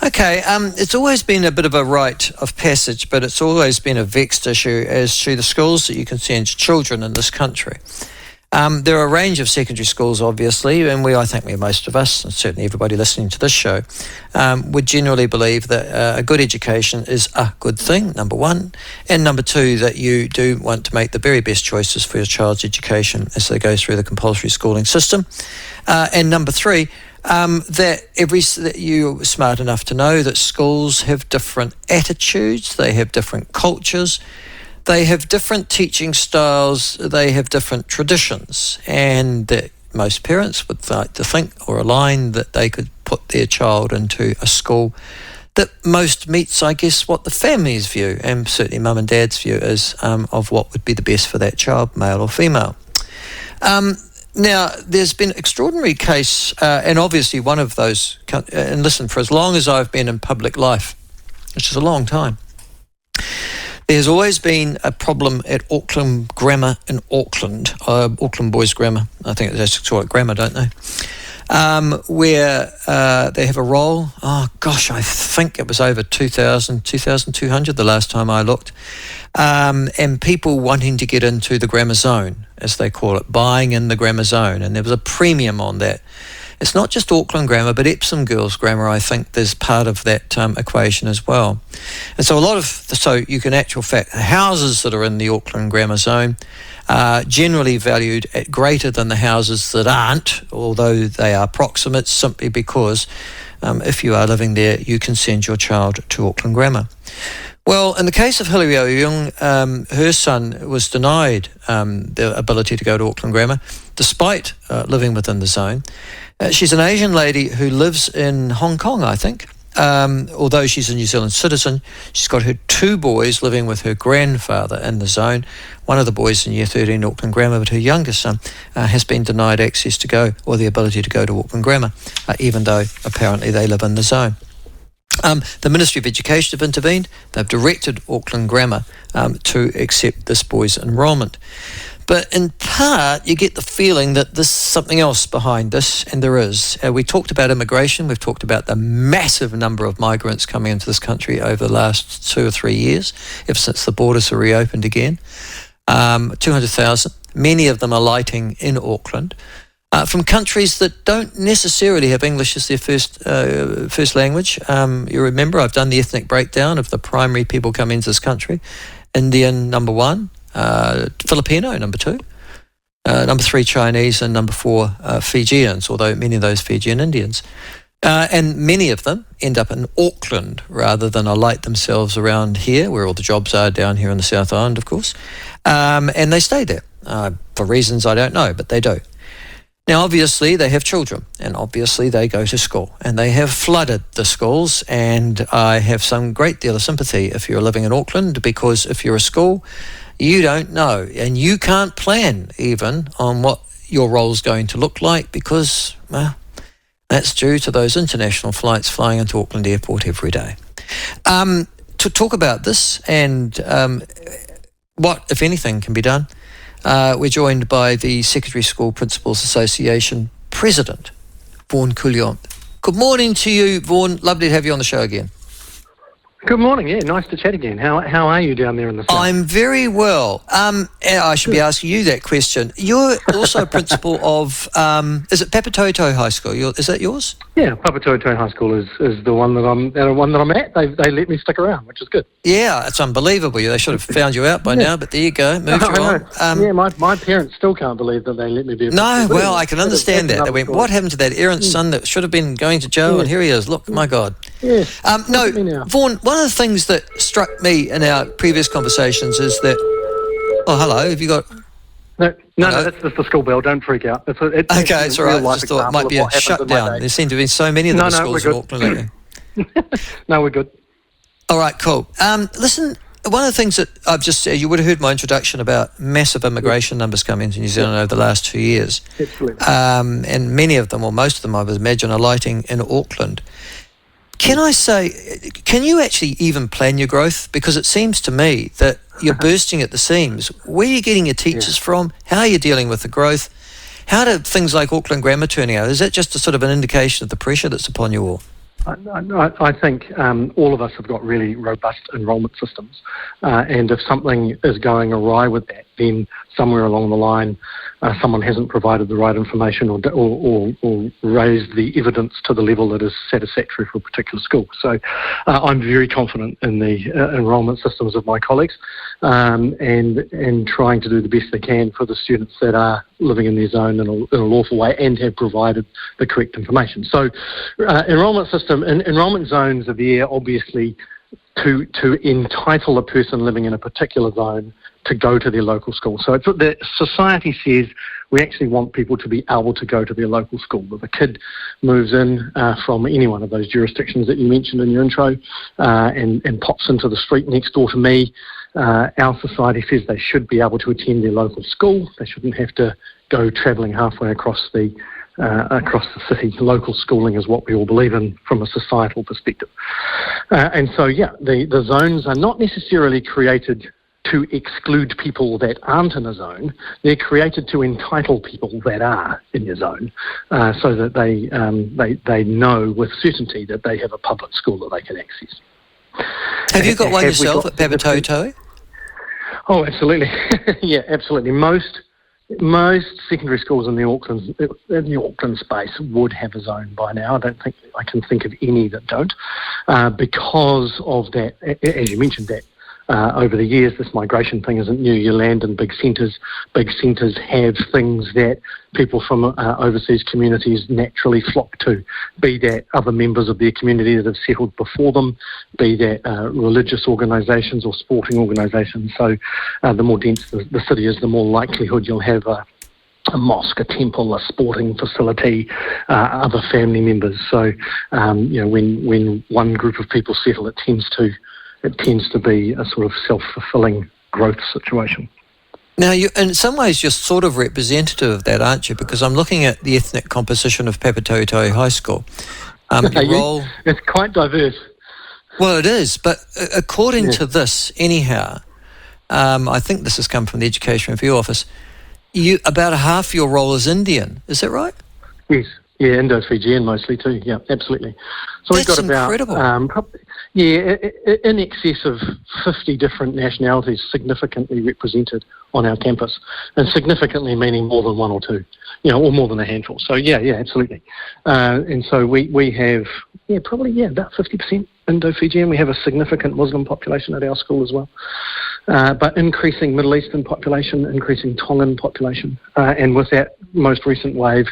Okay, it's always been a bit of a rite of passage, but it's always been a vexed issue as to the schools that you can send children in this country. There are a range of secondary schools, obviously, and I think most of us, and certainly everybody listening to this show, would generally believe that a good education is a good thing, number one, and number two, that you do want to make the very best choices for your child's education as they go through the compulsory schooling system. And number three, that you're smart enough to know that schools have different attitudes, they have different cultures, they have different teaching styles, they have different traditions, and that most parents would like to think or align that they could put their child into a school that most meets, I guess, what the family's view, and certainly mum and dad's view is, of what would be the best for that child, male or female. Now, there's been extraordinary case, and obviously one of those, and listen, for as long as I've been in public life, which is a long time, there's always been a problem at Auckland Grammar in Auckland, Auckland Boys Grammar, I think they just call it grammar, don't they? Where they have a roll, I think it was over 2,200 the last time I looked, and people wanting to get into the grammar zone, as they call it, buying in the grammar zone, and there was a premium on that. It's not just Auckland Grammar, but Epsom Girls Grammar, I think, there's part of that equation as well. And so you can actual fact, houses that are in the Auckland Grammar Zone are generally valued at greater than the houses that aren't, although they are proximate, simply because if you are living there, you can send your child to Auckland Grammar. Well, in the case of Hilary Young, her son was denied the ability to go to Auckland Grammar, despite living within the zone. She's an Asian lady who lives in Hong Kong, I think. Although she's a New Zealand citizen, she's got her two boys living with her grandfather in the zone. One of the boys in Year 13 Auckland Grammar, but her youngest son has been denied access to go, or the ability to go to Auckland Grammar, even though apparently they live in the zone. The Ministry of Education have intervened. They've directed Auckland Grammar to accept this boy's enrolment. But in part, you get the feeling that there's something else behind this, and there is. We talked about immigration. We've talked about the massive number of migrants coming into this country over the last 2 or 3 years, ever since the borders were reopened again. 200,000. Many of them alighting in Auckland from countries that don't necessarily have English as their first language. You remember, I've done the ethnic breakdown of the primary people coming into this country. Indian, number one. Filipino, number two, number three, Chinese, and number four, Fijians, although many of those Fijian Indians. And many of them end up in Auckland rather than alight themselves around here, where all the jobs are down here in the South Island, of course. And they stay there for reasons I don't know, but they do. Now, obviously, they have children, and obviously they go to school, and they have flooded the schools, and I have some great deal of sympathy if you're living in Auckland, because if you're a school, you don't know, and you can't plan even on what your role's going to look like, because, well, that's due to those international flights flying into Auckland Airport every day. To talk about this and what, if anything, can be done, we're joined by the Secondary School Principals Association President, Vaughan Couillault. Good morning to you, Vaughan. Lovely to have you on the show again. Good morning. Yeah, nice to chat again. How are you down there in the south? I'm very well. I should be asking you that question. You're also a principal of, is it Papatoetoe High School? Is that yours? Yeah, Papatoetoe High School is the one that I'm at. They let me stick around, which is good. Yeah, it's unbelievable. They should have found you out by now, but there you go. Moved you on. My parents still can't believe that they let me be. No, well, I can understand that. They went, what happened to that errant son that should have been going to jail, and here he is. Look, my God. Yes. No, Vaughan, one of the things that struck me in our previous conversations is that... Oh, hello, have you got... No, that's just the school bell. Don't freak out. Okay, it's all right. I just thought it might be a shutdown. There seem to be so many of the schools in Auckland lately. No, we're good. All right, cool. Listen, one of the things that I've just said, you would have heard my introduction about massive immigration numbers coming into New Zealand over the last 2 years. Absolutely. And many of them, or most of them, I would imagine, are alighting in Auckland. Can I say, can you actually even plan your growth? Because it seems to me that you're bursting at the seams. Where are you getting your teachers from? How are you dealing with the growth? How do things like Auckland Grammar turning out? Is that just a sort of an indication of the pressure that's upon you all? I think all of us have got really robust enrolment systems, and if something is going awry with that, then somewhere along the line, someone hasn't provided the right information or raised the evidence to the level that is satisfactory for a particular school. So I'm very confident in the enrolment systems of my colleagues, and trying to do the best they can for the students that are living in their zone in a lawful way and have provided the correct information. So enrolment zones are there obviously to entitle a person living in a particular zone to go to their local school. So it's, the society says we actually want people to be able to go to their local school. If a kid moves in from any one of those jurisdictions that you mentioned in your intro and pops into the street next door to me, our society says they should be able to attend their local school. They shouldn't have to go travelling halfway across the city. Local schooling is what we all believe in from a societal perspective. And so, the zones are not necessarily created to exclude people that aren't in a zone. They're created to entitle people that are in your zone, so that they know with certainty that they have a public school that they can access. Have you got one yourself at Papatoetoe? Oh, absolutely. Yeah, absolutely. Most secondary schools in the Auckland space would have a zone by now. I can think of any that don't, because of that. As you mentioned, that over the years, this migration thing isn't new. You land in big centres. Big centres have things that people from overseas communities naturally flock to, be that other members of their community that have settled before them, be that religious organisations or sporting organisations. So the more dense the city is, the more likelihood you'll have a mosque, a temple, a sporting facility, other family members. So, when one group of people settle, it tends to be a sort of self-fulfilling growth situation. Now, in some ways, you're sort of representative of that, aren't you? Because I'm looking at the ethnic composition of Papatoetoe High School. It's quite diverse. Well, it is, but according to this, anyhow, I think this has come from the Education Review Office, about half your roll is Indian. Is that right? Yes. Yeah, Indo-Fijian mostly too. Yeah, absolutely. So That's we've got about incredible. in excess of 50 different nationalities significantly represented on our campus, and significantly meaning more than one or two, or more than a handful. So absolutely. And so we have probably about 50% Indo-Fijian. We have a significant Muslim population at our school as well, but increasing Middle Eastern population, increasing Tongan population, and with that most recent wave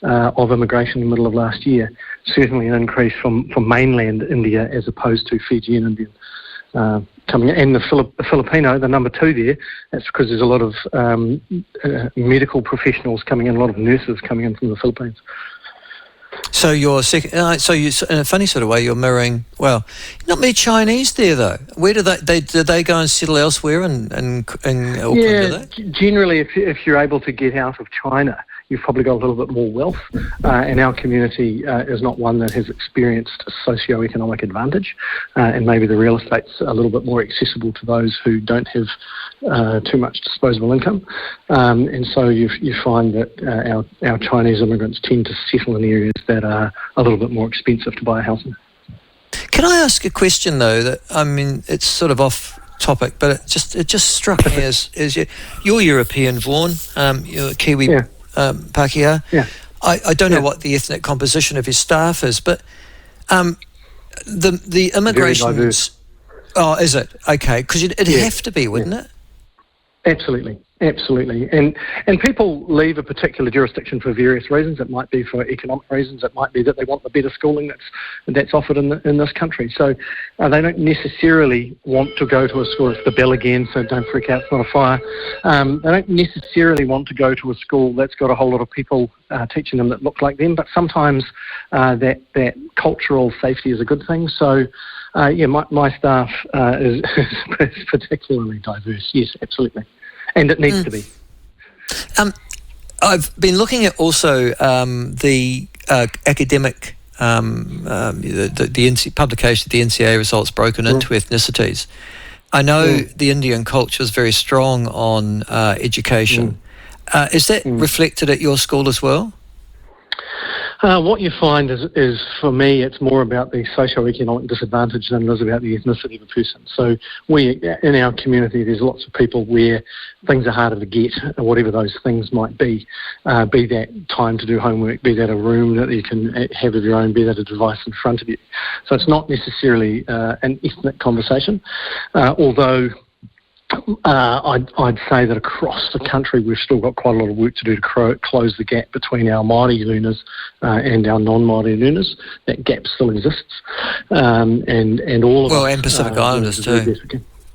of immigration in the middle of last year, certainly an increase from mainland India as opposed to Fijian Indian coming in. And the Filipino, the number two there, that's because there's a lot of medical professionals coming in, a lot of nurses coming in from the Philippines. So you're in a funny sort of way, you're mirroring. Well, not many Chinese there though. Where do they go and settle elsewhere in Auckland? Yeah, generally, if you're able to get out of China, you've probably got a little bit more wealth, and our community is not one that has experienced a socio-economic advantage, and maybe the real estate's a little bit more accessible to those who don't have too much disposable income, and so you find that our Chinese immigrants tend to settle in areas that are a little bit more expensive to buy a house in. Can I ask a question though? That it's sort of off topic, but it just struck me as you're European, Vaughan, you're Kiwi. Yeah. Pākehā. Yeah. I don't know what the ethnic composition of your staff is, but the immigration. Oh, is it? Okay, because it'd have to be, wouldn't it? Absolutely. And people leave a particular jurisdiction for various reasons. It might be for economic reasons. It might be that they want the better schooling that's offered in this country. So they don't necessarily want to go to a school. It's the bell again, so don't freak out. It's not a fire. They don't necessarily want to go to a school that's got a whole lot of people teaching them that look like them. But sometimes that cultural safety is a good thing. So my staff is particularly diverse. Yes, absolutely. And it needs to be. I've been looking at also the academic, the publication of the NCA results broken into ethnicities. I know the Indian culture is very strong on education. Is that reflected at your school as well? What you find is, for me, it's more about the socio-economic disadvantage than it is about the ethnicity of a person. So in our community, there's lots of people where things are harder to get, whatever those things might be that time to do homework, be that a room that you can have of your own, be that a device in front of you. So it's not necessarily an ethnic conversation, although I'd say that across the country we've still got quite a lot of work to do to close the gap between our Māori learners and our non-Māori learners. That gap still exists, and all of us, and Pacific Islanders too.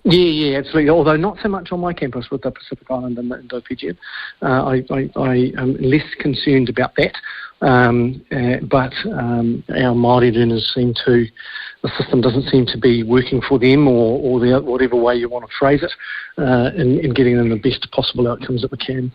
Yeah, absolutely. Although not so much on my campus with the Pacific Island and the Indo-Fijian. I am less concerned about that. But our Māori learners the system doesn't seem to be working for them, or whatever way you want to phrase it, in getting them the best possible outcomes that we can.